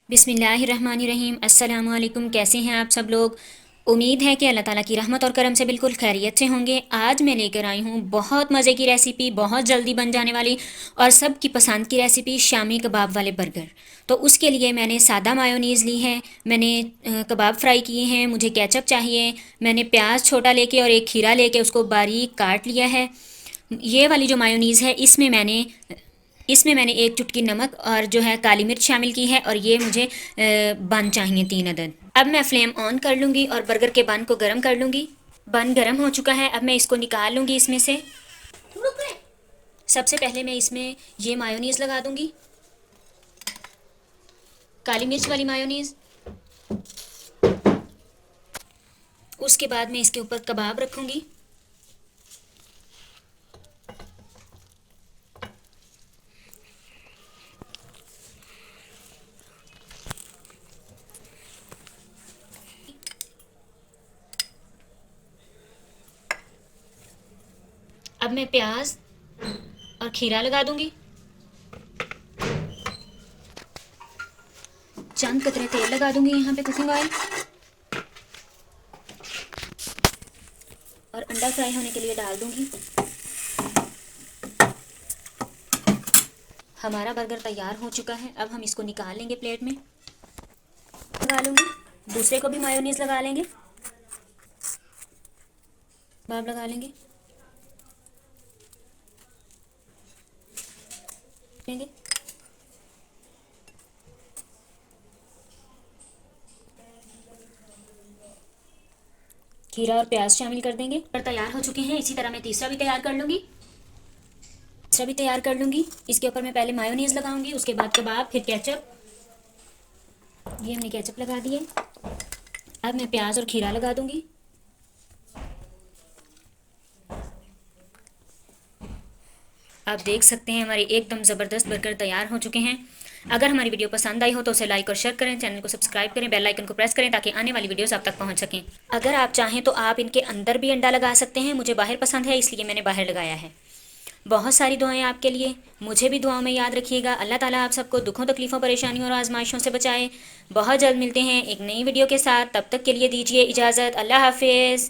बिस्मिल्लाहिर्रहमानिर्रहीम। अस्सलाम वालेकुम। कैसे हैं आप सब लोग। उम्मीद है कि अल्लाह ताला की रहमत और करम से बिल्कुल खैरियत से होंगे। आज मैं लेकर आई हूँ बहुत मज़े की रेसिपी, बहुत जल्दी बन जाने वाली और सब की पसंद की रेसिपी, शामी कबाब वाले बर्गर। तो उसके लिए मैंने सादा मायोनीज़ ली है, मैंने कबाब फ्राई किए हैं, मुझे केचप चाहिए, मैंने प्याज छोटा लेके और एक खीरा लेके उसको बारीक काट लिया है। ये वाली जो मायोनीज़ है इसमें मैंने एक चुटकी नमक और जो है काली मिर्च शामिल की है, और ये मुझे बन चाहिए 3 अदद। अब मैं फ्लेम ऑन कर लूँगी और बर्गर के बन को गर्म कर लूँगी। बन गर्म हो चुका है, अब मैं इसको निकाल लूँगी इसमें से। सबसे पहले मैं इसमें ये मायोनीज़ लगा दूँगी, काली मिर्च वाली मायोनीज़। उसके बाद मैं इसके ऊपर कबाब रखूँगी। अब मैं प्याज और खीरा लगा दूँगी। चंद कतरे तेल लगा दूँगी यहाँ पे, कुकिंग ऑयल। और अंडा फ्राई होने के लिए डाल दूँगी। हमारा बर्गर तैयार हो चुका है, अब हम इसको निकाल लेंगे प्लेट में। लगा लूँगी, दूसरे को भी मायोनीज़ लगा लेंगे, कबाब लगा लेंगे लेंगे खीरा और प्याज शामिल कर देंगे। और तैयार हो चुके हैं। इसी तरह मैं तीसरा भी तैयार कर लूँगी। इसके ऊपर मैं पहले मायोनीज़ लगाऊंगी, उसके बाद कबाब, फिर केचप। ये हमने केचप लगा दिए। अब मैं प्याज और खीरा लगा दूंगी। आप देख सकते हैं हमारे एकदम ज़बरदस्त बर्गर तैयार हो चुके हैं। अगर हमारी वीडियो पसंद आई हो तो उसे लाइक और शेयर करें, चैनल को सब्सक्राइब करें, बेल आइकन को प्रेस करें ताकि आने वाली वीडियोस आप तक पहुंच सकें। अगर आप चाहें तो आप इनके अंदर भी अंडा लगा सकते हैं। मुझे बाहर पसंद है इसलिए मैंने बाहर लगाया है। बहुत सारी दुआएं आपके लिए। मुझे भी दुआओं में याद रखिएगा। अल्लाह ताला आप सबको दुखों, तकलीफ़ों, परेशानियों और आजमाइशों से बचाए। बहुत जल्द मिलते हैं एक नई वीडियो के साथ। तब तक के लिए दीजिए इजाज़त। अल्लाह हाफिज़।